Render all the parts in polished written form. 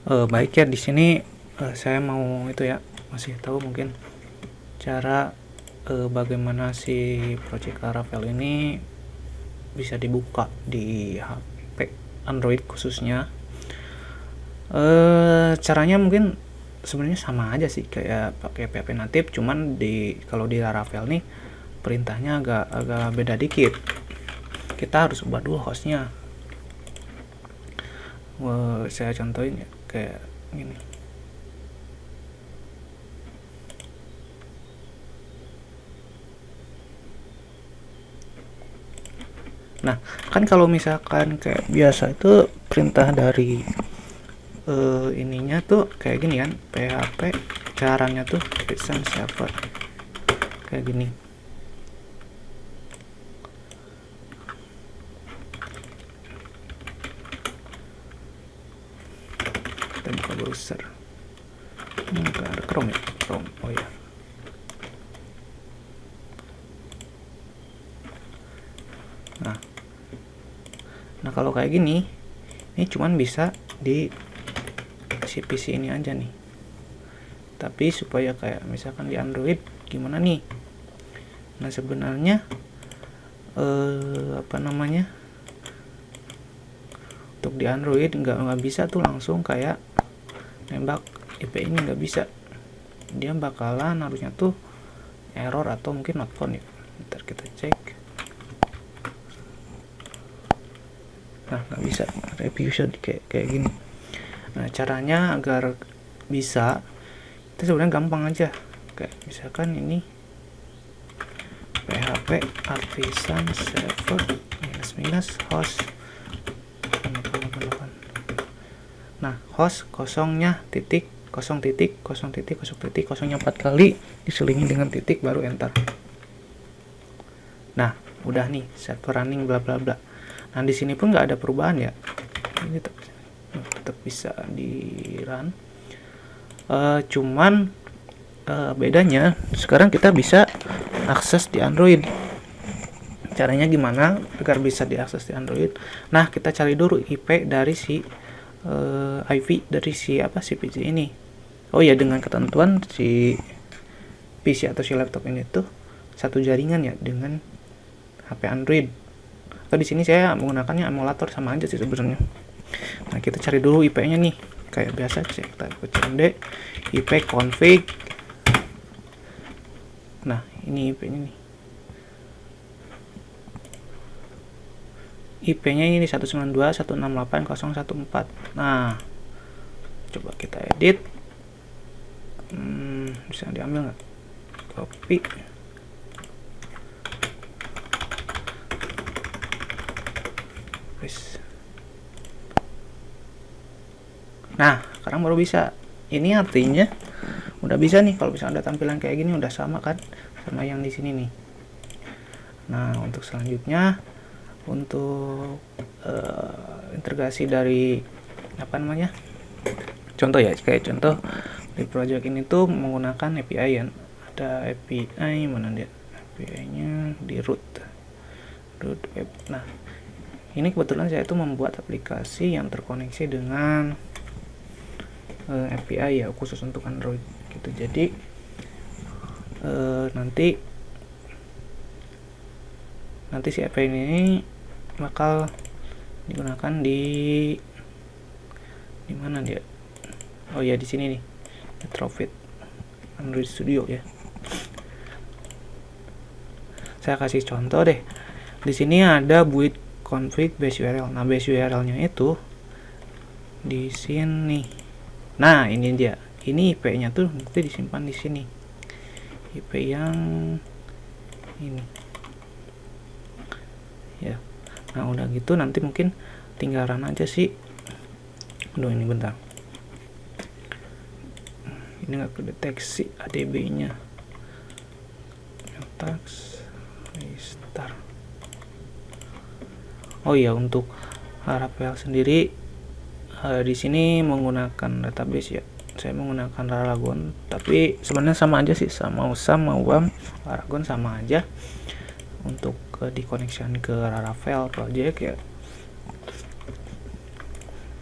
Baik ya, di sini saya mau itu ya, masih tahu mungkin cara bagaimana si Project Laravel ini bisa dibuka di HP Android khususnya. Caranya mungkin sebenarnya sama aja sih kayak pakai PHP natif, cuman kalau di Laravel nih perintahnya agak beda dikit. Kita harus ubah dulu hostnya. Saya contohin ya kayak gini. Nah, kan kalau misalkan kayak biasa itu perintah dari ininya tuh kayak gini kan, PHP caranya tuh listen server kayak gini. Kita buka browser. Nggak ada Chrome ya? Chrome. Oh ya. Nah kalau kayak gini, ini cuman bisa di si PC ini aja nih. Tapi supaya kayak misalkan di Android gimana nih? Nah sebenarnya untuk di Android nggak bisa tuh langsung kayak nembak IP ini, nggak bisa. Dia bakalan harusnya tuh error atau mungkin not found ya. Ntar kita cek. Nah nggak bisa review kayak gini. Nah caranya agar bisa itu sebenarnya gampang aja, kayak misalkan ini PHP artisan server minus host. Nah host kosongnya titik kosong titik kosong titik kosong titik kosongnya 4 kali diselingi dengan titik baru enter. Nah udah nih server running bla bla bla. Nah di sini pun nggak ada perubahan ya, ini tetap bisa di run. Cuman bedanya sekarang kita bisa akses di Android. Caranya gimana agar bisa diakses di Android? Nah kita cari dulu IP dari si IP dari si PC ini. Oh ya, dengan ketentuan si PC atau si laptop ini tuh satu jaringan ya dengan HP Android. Atau di sini saya menggunakannya emulator, sama aja sih sebenarnya. Nah kita cari dulu IP-nya nih, kayak biasa kita cmd IP config. Nah ini IP-nya nih, IP-nya ini 192.168.014. Nah coba kita edit. Bisa diambil nggak? Copy. Nah sekarang baru bisa. Ini artinya udah bisa nih, kalau misalnya ada tampilan kayak gini udah sama kan sama yang di sini nih. Nah untuk selanjutnya, untuk integrasi dari contoh ya, kayak contoh di project ini tuh menggunakan API ya. Ada API mana dia, API-nya di root web. Nah ini kebetulan saya tuh membuat aplikasi yang terkoneksi dengan API ya, khusus untuk Android gitu. Jadi nanti si API ini bakal digunakan di mana dia? Oh ya di sini nih, Retrofit Android Studio ya. Saya kasih contoh deh. Di sini ada build config base URL. Nah base URL-nya itu di sini. Nah ini dia. Ini IP-nya tuh nanti disimpan di sini. IP yang ini. Ya. Nah udah gitu nanti mungkin tinggal run aja sih. Aduh ini bentar. Ini nggak kedeteksi ADB-nya. Tax restart. Oh iya, untuk Laravel sendiri di sini menggunakan database ya. Saya menggunakan Laragon, tapi sebenarnya sama aja sih, sama WAM Laragon sama aja. Untuk dikoneksikan ke Laravel project ya,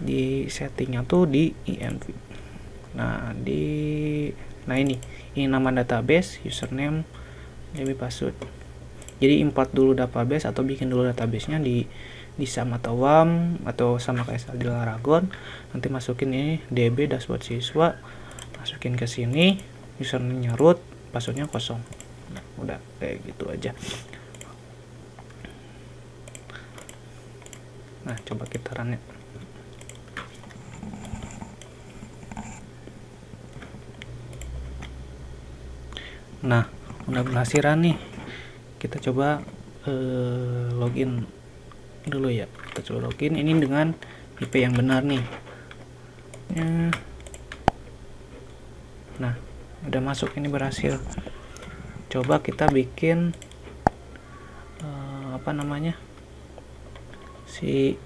di settingnya tuh di env. Nah ini nama database, username, DB password. Jadi import dulu database atau bikin dulu databasenya di SAM atau WAM atau sama kayak di Laragon. Nanti masukin ini DB dashboard siswa, masukin ke sini, username-nya root, passwordnya kosong. Nah, udah kayak gitu aja. Nah, coba kita run ya. Nah, udah berhasil run nih. Kita coba login dulu ya. Kita coba login ini dengan IP yang benar nih. Nah, udah masuk, ini berhasil. Coba kita bikin si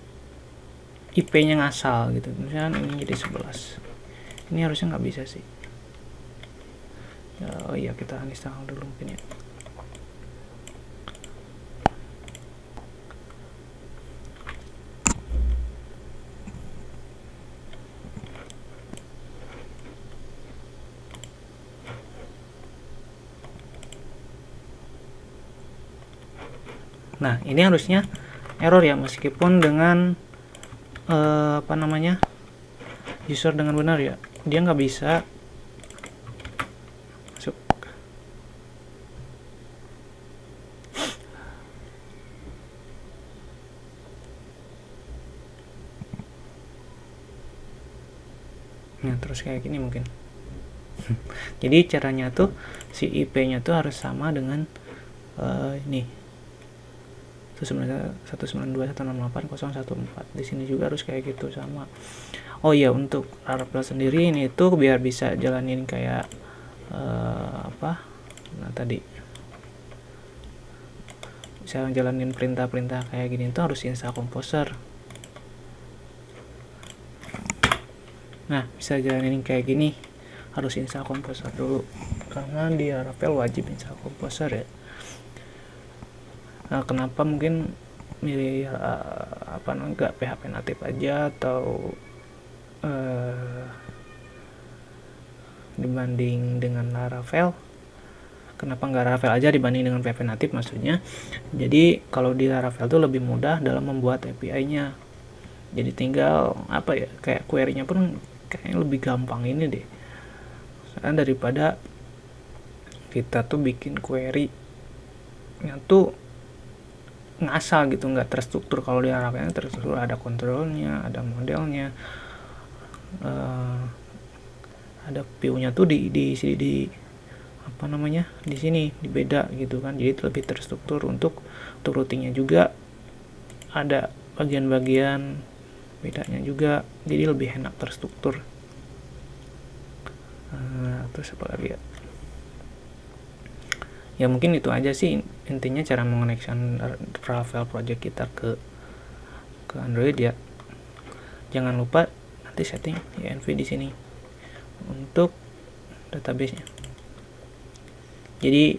IP-nya ngasal gitu. Misalnya ini jadi 11. Ini harusnya nggak bisa sih. Oh iya, kita uninstall dulu mungkin ya. Nah, ini harusnya error ya, meskipun dengan user dengan benar ya, dia nggak bisa masuk. Nah, terus kayak gini mungkin. Jadi caranya tuh si IP-nya tuh harus sama dengan ini 192.168.014. Di sini juga harus kayak gitu sama. Oh iya, untuk Laravel sendiri ini tuh biar bisa jalanin kayak nah tadi bisa jalanin perintah-perintah kayak gini tuh harus install Composer. Nah, bisa jalanin kayak gini harus install Composer dulu, karena di Laravel wajib install Composer ya. Nah, kenapa mungkin milih enggak PHP natif aja atau dibanding dengan Laravel? Kenapa nggak Laravel aja dibanding dengan PHP natif maksudnya? Jadi kalau di Laravel tuh lebih mudah dalam membuat API-nya. Jadi tinggal kayak query-nya pun kayaknya lebih gampang ini deh. Soalnya daripada kita tuh bikin query-nya tuh ngasal gitu, nggak terstruktur. Kalau di Laravel terstruktur, ada kontrolnya, ada modelnya, ada view-nya tuh di sini di beda gitu kan. Jadi lebih terstruktur. Untuk routingnya juga ada bagian-bagian bedanya juga, jadi lebih enak terstruktur. Terus apa lagi ya? Ya mungkin itu aja sih intinya cara mengonekkan Laravel project kita ke Android ya. Jangan lupa nanti setting env di sini untuk database-nya. Jadi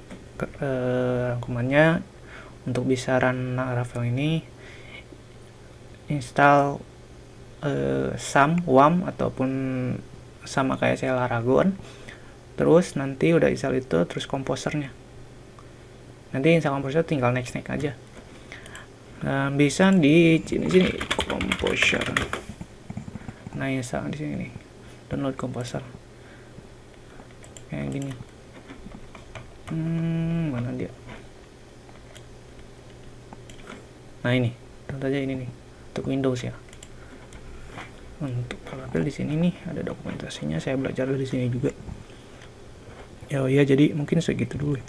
rangkumannya, untuk bisa run Laravel ini install SAM, WAM ataupun sama kayak saya Laragon. Terus nanti udah install itu, terus komposernya. Nanti install komposer tinggal next aja. Bisa di sini komposer. Nah, install di sini nih. Download komposer. Kayak gini. Mana dia? Nah, ini. Tentu aja ini nih. Untuk Windows ya. Untuk Laravel di sini nih ada dokumentasinya. Saya belajar dari sini juga. Ya, jadi mungkin segitu dulu ya.